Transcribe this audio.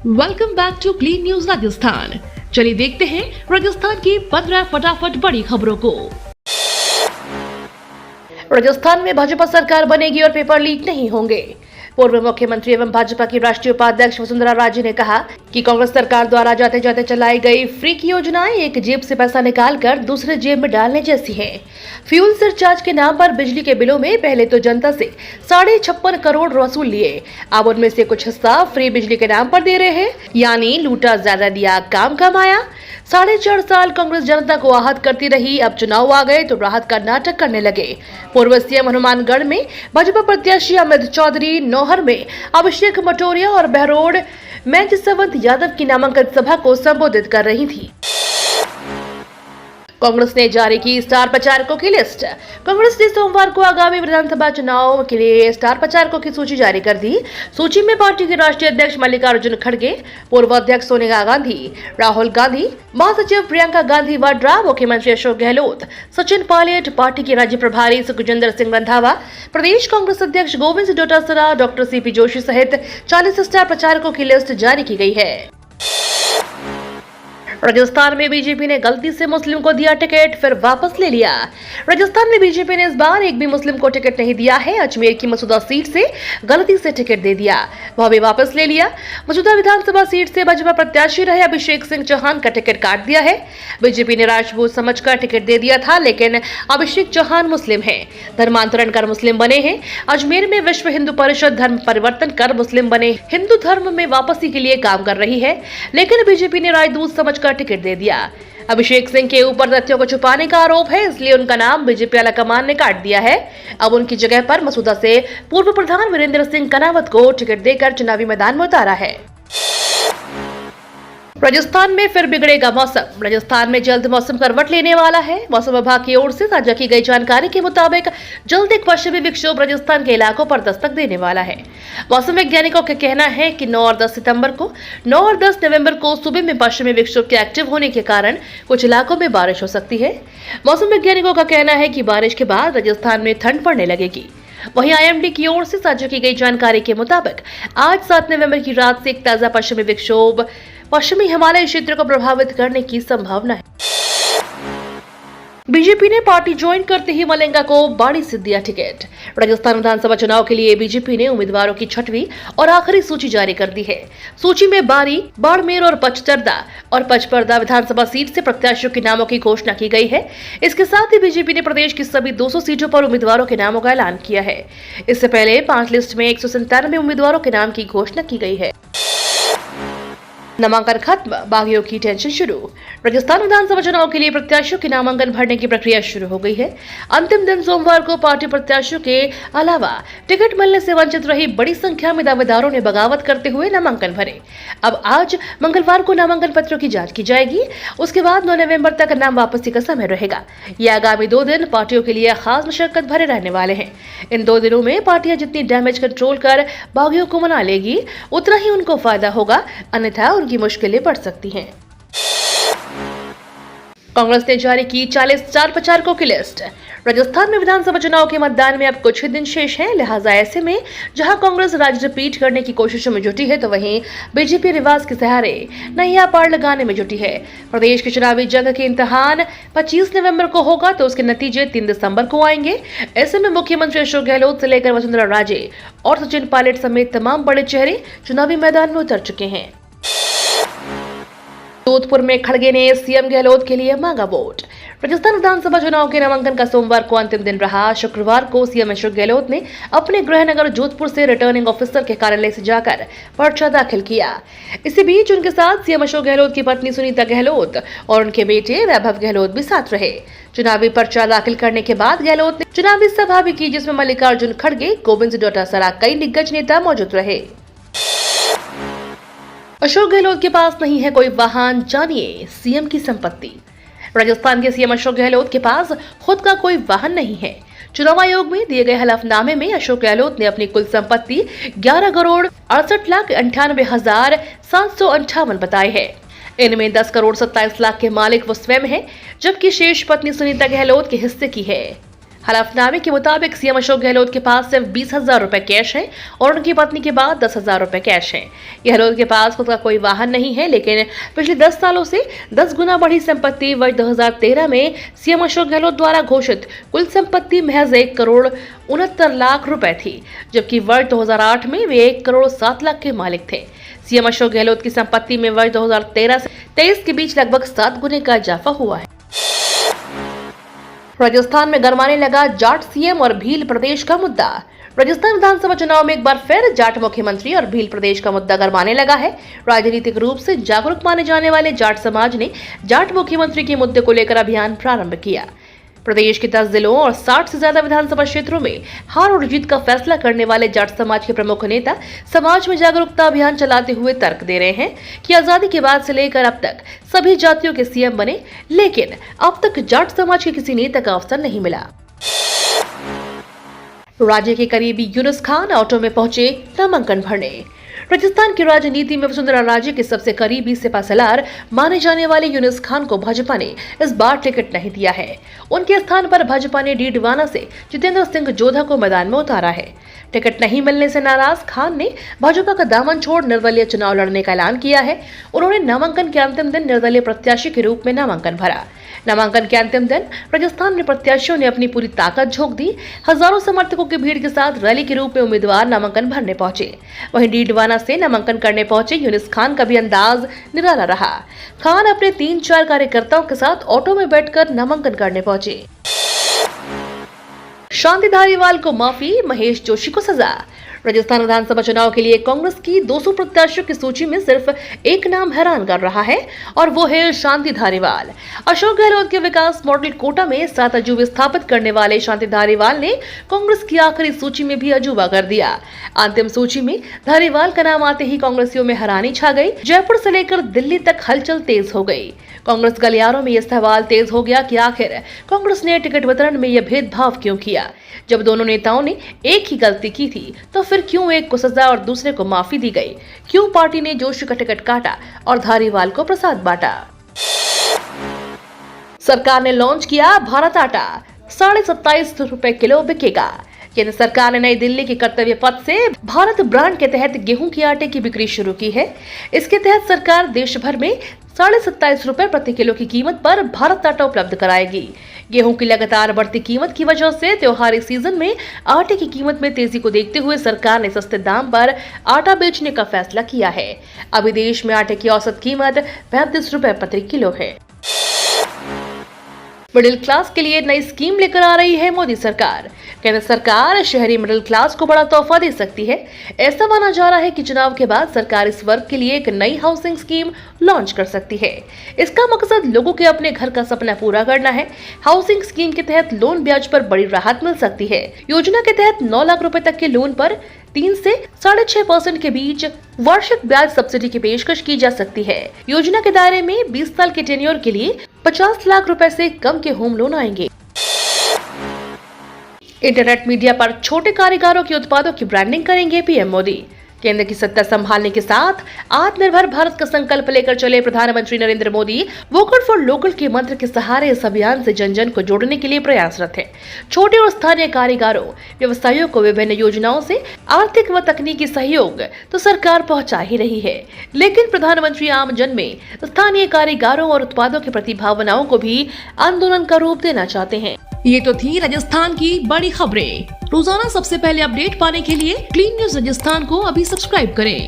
Welcome back to clean news Rajasthan. चलिए देखते हैं राजस्थान की 15 फटाफट बड़ी खबरों को। राजस्थान में भाजपा सरकार बनेगी और पेपर लीक नहीं होंगे। पूर्व मुख्यमंत्री एवं भाजपा की राष्ट्रीय उपाध्यक्ष वसुंधरा राजे ने कहा कि कांग्रेस सरकार द्वारा जाते जाते चलाई गई फ्री की योजनाएं एक जेब से पैसा निकालकर दूसरे जेब में डालने जैसी हैं। फ्यूल सरचार्ज के नाम पर बिजली के बिलों में पहले तो जनता से 56.5 करोड़ वसूल लिए, अब उनमें से कुछ हिस्सा फ्री बिजली के नाम पर दे रहे हैं, यानी लूटा ज्यादा दिया काम कम आया। 4.5 साल कांग्रेस जनता को आहत करती रही, अब चुनाव आ गए तो राहत का नाटक करने लगे। पूर्व सीएम हनुमानगढ़ में भाजपा प्रत्याशी अमित चौधरी, नौहर में अभिषेक मटोरिया और बहरोड में जसवंत यादव की नामांकन सभा को संबोधित कर रही थी। कांग्रेस ने जारी की स्टार प्रचारकों की लिस्ट। कांग्रेस ने सोमवार को आगामी विधानसभा चुनाव के लिए स्टार प्रचारकों की सूची जारी कर दी। सूची में पार्टी के राष्ट्रीय अध्यक्ष मल्लिकार्जुन खड़गे, पूर्व अध्यक्ष सोनिया गांधी, राहुल गांधी, महासचिव प्रियंका गांधी वाड्रा, मुख्यमंत्री अशोक गहलोत, सचिन पायलट, पार्टी के राज्य प्रभारी सुखजिंदर सिंह रंधावा, प्रदेश कांग्रेस अध्यक्ष गोविंद डोटासरा, डॉक्टर सीपी जोशी सहित 40 स्टार प्रचारकों की लिस्ट जारी की गई है। राजस्थान में बीजेपी ने गलती से मुस्लिम को दिया टिकट, फिर वापस ले लिया। राजस्थान में बीजेपी ने इस बार एक भी मुस्लिम को टिकट नहीं दिया है। अजमेर की मसूदा सीट से गलती से टिकट दे दिया, वह भी वापस ले लिया। मसूदा विधानसभा सीट से भाजपा प्रत्याशी रहे अभिषेक सिंह चौहान का टिकट काट दिया है। बीजेपी ने राजपूत समझकर टिकट दे दिया था, लेकिन अभिषेक चौहान मुस्लिम है, धर्मांतरण कर मुस्लिम बने हैं। अजमेर में विश्व हिंदू परिषद धर्म परिवर्तन कर मुस्लिम बने, हिंदू धर्म में वापसी के लिए काम कर रही है, लेकिन बीजेपी ने राजदूत समझकर टिकट दे दिया। अभिषेक सिंह के ऊपर तथ्यों को छुपाने का आरोप है, इसलिए उनका नाम बीजेपी आलाकमान ने काट दिया है। अब उनकी जगह पर मसूदा से पूर्व प्रधान वीरेंद्र सिंह कनावत को टिकट देकर चुनावी मैदान में उतारा है। राजस्थान में फिर बिगड़ेगा मौसम। राजस्थान में जल्द मौसम करवट लेने वाला है। मौसम विभाग की ओर से साझा की गई जानकारी के मुताबिक जल्द एक पश्चिमी विक्षोभ राजस्थान के इलाकों पर दस्तक देने वाला है। मौसम वैज्ञानिकों का कहना है कि 9 और 10 नवंबर को सुबह में पश्चिमी विक्षोभ के एक्टिव होने के कारण कुछ इलाकों में बारिश हो सकती है। मौसम वैज्ञानिकों का कहना है कि बारिश के बाद राजस्थान में ठंड पड़ने लगेगी। वहीं आईएमडी की ओर से साझा की गई जानकारी के मुताबिक आज 7 नवंबर की रात से एक ताजा पश्चिमी विक्षोभ पश्चिमी हिमालय क्षेत्र को प्रभावित करने की संभावना है। बीजेपी ने पार्टी ज्वाइन करते ही मलेंगा को बाड़ी से दिया टिकट। राजस्थान विधानसभा चुनाव के लिए बीजेपी ने उम्मीदवारों की 6वीं और आखिरी सूची जारी कर दी है। सूची में बारी, बाड़मेर और पचतरदा और पचपर्दा विधानसभा सीट से प्रत्याशियों के नामों की घोषणा की गई है। इसके साथ ही बीजेपी ने प्रदेश की सभी 200 सीटों पर उम्मीदवारों के नामों का ऐलान किया है। इससे पहले 5 लिस्ट में 197 उम्मीदवारों के नाम की घोषणा की गई है। नामांकन खत्म, बागियों की टेंशन शुरू। राजस्थान विधानसभा चुनाव के लिए प्रत्याशियों के नामांकन भरने की प्रक्रिया शुरू हो गई है। अंतिम दिन सोमवार को पार्टी प्रत्याशियों के अलावा टिकट मिलने से वंचित रही बड़ी संख्या में दावेदारों ने बगावत करते हुए नामांकन भरे। अब आज मंगलवार को नामांकन पत्रों की जांच की जाएगी। उसके बाद 9 नवंबर तक नाम वापसी का समय रहेगा। ये आगामी 2 दिन पार्टियों के लिए खास मशक्कत भरे रहने वाले हैं। इन 2 दिनों में पार्टियां जितनी डैमेज कंट्रोल कर बागियों को मना लेगी, उतना ही उनको फायदा होगा, अन्यथा की मुश्किलें बढ़ सकती हैं। कांग्रेस ने जारी की 40 स्टार प्रचारकों की लिस्ट। राजस्थान में विधानसभा चुनाव के मतदान में अब कुछ ही दिन शेष हैं, लिहाजा ऐसे में जहां कांग्रेस राज्य रिपीट करने की कोशिशों में जुटी है, तो वहीं बीजेपी रिवाज के सहारे नैया पार लगाने में जुटी है। प्रदेश की चुनावी जंग के इम्तिहान 25 नवंबर को होगा, तो उसके नतीजे 3 दिसंबर को आएंगे। ऐसे में मुख्यमंत्री अशोक गहलोत से लेकर वसुंधरा राजे और सचिन पायलट समेत तमाम बड़े चेहरे चुनावी मैदान में उतर चुके हैं। जोधपुर में खड़गे ने सीएम गहलोत के लिए मांगा वोट। राजस्थान विधानसभा चुनाव के नामांकन का सोमवार को अंतिम दिन रहा। शुक्रवार को सीएम अशोक गहलोत ने अपने गृह नगर जोधपुर से रिटर्निंग ऑफिसर के कार्यालय से जाकर पर्चा दाखिल किया। इसी बीच उनके साथ सीएम अशोक गहलोत की पत्नी सुनीता गहलोत और उनके बेटे वैभव गहलोत भी साथ रहे। चुनावी पर्चा दाखिल करने के बाद गहलोत ने चुनावी सभा भी की, जिसमें मल्लिकार्जुन खड़गे, गोविंद डोटासरा, कई दिग्गज नेता मौजूद रहे। अशोक गहलोत के पास नहीं है कोई वाहन, जानिए सीएम की संपत्ति। राजस्थान के सीएम अशोक गहलोत के पास खुद का कोई वाहन नहीं है। चुनाव आयोग में दिए गए हलफनामे में अशोक गहलोत ने अपनी कुल संपत्ति 11,68,98,758 बताई है। इनमें 10,27,00,000 के मालिक वो स्वयं है, जबकि शेष पत्नी सुनीता गहलोत के हिस्से की है। हलफनामे के मुताबिक सीएम अशोक गहलोत के पास सिर्फ 20,000 रुपए कैश हैं और उनकी पत्नी के पास 10,000 रुपए कैश हैं। गहलोत के पास खुद का कोई वाहन नहीं है, लेकिन पिछले 10 सालों से 10 गुना बढ़ी संपत्ति वर्ष 2013 में सीएम अशोक गहलोत द्वारा घोषित कुल संपत्ति महज 1,69,00,000 रुपए थी, जबकि वर्ष 2008 में वे 1,07,00,000 के मालिक थे। सीएम अशोक गहलोत की संपत्ति में वर्ष 2013 से 23 के बीच लगभग 7 गुने का इजाफा हुआ है। राजस्थान में गरमाने लगा जाट सीएम और भील प्रदेश का मुद्दा। राजस्थान विधानसभा चुनाव में एक बार फिर जाट मुख्यमंत्री और भील प्रदेश का मुद्दा गरमाने लगा है। राजनीतिक रूप से जागरूक माने जाने वाले जाट समाज ने जाट मुख्यमंत्री के मुद्दे को लेकर अभियान प्रारंभ किया। प्रदेश के 10 जिलों और 60 से ज्यादा विधानसभा क्षेत्रों में हार और जीत का फैसला करने वाले जाट समाज के प्रमुख नेता समाज में जागरूकता अभियान चलाते हुए तर्क दे रहे हैं कि आजादी के बाद से लेकर अब तक सभी जातियों के सीएम बने, लेकिन अब तक जाट समाज के किसी नेता का अवसर नहीं मिला। राज्य के करीबी यूनुस खान ऑटो में पहुंचे नामांकन भरने। राजस्थान की राजनीति में वसुंधरा राजे के सबसे करीबी सिपासलार माने जाने वाले यूनुस खान को भाजपा ने इस बार टिकट नहीं दिया है। उनके स्थान पर भाजपा ने डीडवाना से जितेंद्र सिंह जोधा को मैदान में उतारा है। टिकट नहीं मिलने से नाराज खान ने भाजपा का दामन छोड़ निर्दलीय चुनाव लड़ने का ऐलान किया है। उन्होंने नामांकन के अंतिम दिन निर्दलीय प्रत्याशी के रूप में नामांकन भरा। नामांकन के अंतिम दिन राजस्थान में प्रत्याशियों ने अपनी पूरी ताकत झोंक दी। हजारों समर्थकों की भीड़ के साथ रैली के रूप में उम्मीदवार नामांकन भरने पहुंचे। वहीं डीडवाना से नामांकन करने पहुंचे यूनुस खान का भी अंदाज निराला रहा। खान अपने 3-4 कार्यकर्ताओं के साथ ऑटो में बैठकर नामांकन करने पहुंचे। शांति धारीवाल को माफी, महेश जोशी को सजा। राजस्थान विधानसभा चुनाव के लिए कांग्रेस की 200 प्रत्याशियों की सूची में सिर्फ एक नाम हैरान कर रहा है और वो है शांति धारीवाल। अशोक गहलोत के विकास मॉडल कोटा में 7 अजूबे स्थापित करने वाले शांति धारीवाल ने कांग्रेस की आखिरी सूची में भी अजूबा कर दिया। अंतिम सूची में धारीवाल का नाम आते ही कांग्रेसियों में हैरानी छा गई। जयपुर से लेकर दिल्ली तक हलचल तेज हो गई। कांग्रेस गलियारों में यह सवाल तेज हो गया कि आखिर कांग्रेस ने टिकट वितरण में यह भेदभाव क्यों किया। जब दोनों नेताओं ने एक ही गलती की थी तो फिर क्यों एक को सजा और दूसरे को माफी दी गई? क्यों पार्टी ने जोशी का टिकट काटा और धारीवाल को प्रसाद बांटा? सरकार ने लॉन्च किया भारत आटा, 27.5 रुपए किलो बिकेगा। केंद्र सरकार ने नई दिल्ली के कर्तव्य पथ से भारत ब्रांड के तहत गेहूं के आटे की बिक्री शुरू की है। इसके तहत सरकार देश भर में 27.5 रुपए प्रति किलो की कीमत पर भारत आटा उपलब्ध कराएगी। गेहूं की लगातार बढ़ती कीमत की वजह से त्योहारी सीजन में आटे की कीमत में तेजी को देखते हुए सरकार ने सस्ते दाम पर आटा बेचने का फैसला किया है। अभी देश में आटे की औसत कीमत 35 रुपए प्रति किलो है। मिडिल क्लास के लिए नई स्कीम लेकर आ रही है मोदी सरकार। केंद्र सरकार शहरी मिडिल क्लास को बड़ा तोहफा दे सकती है। ऐसा माना जा रहा है कि चुनाव के बाद सरकार इस वर्ग के लिए एक नई हाउसिंग स्कीम लॉन्च कर सकती है। इसका मकसद लोगों के अपने घर का सपना पूरा करना है। हाउसिंग स्कीम के तहत लोन ब्याज पर बड़ी राहत मिल सकती है। योजना के तहत 9 लाख रुपए तक के लोन पर 3 से 6.5% के बीच वार्षिक ब्याज सब्सिडी की पेशकश की जा सकती है। योजना के दायरे में 20 साल के टेन्योर के लिए 50 लाख रुपए से कम के होम लोन आएंगे। इंटरनेट मीडिया पर छोटे कारीगरों के उत्पादों की ब्रांडिंग करेंगे पीएम मोदी। केंद्र की सत्ता संभालने के साथ आत्मनिर्भर भारत का संकल्प लेकर चले प्रधानमंत्री Narendra Modi vocal for local के मंत्र के सहारे इस अभियान से जन जन को जोड़ने के लिए प्रयासरत हैं। छोटे और स्थानीय कारीगरों, व्यवसायियों को विभिन्न योजनाओं से आर्थिक व तकनीकी सहयोग तो सरकार पहुंचा ही रही है, लेकिन प्रधानमंत्री आम जन में स्थानीय कारीगरों और उत्पादों की प्रति भावनाओं को भी आंदोलन का रूप देना चाहते हैं। ये तो थी राजस्थान की बड़ी खबरें। रोजाना सबसे पहले अपडेट पाने के लिए क्लीन न्यूज राजस्थान को अभी सब्सक्राइब करें।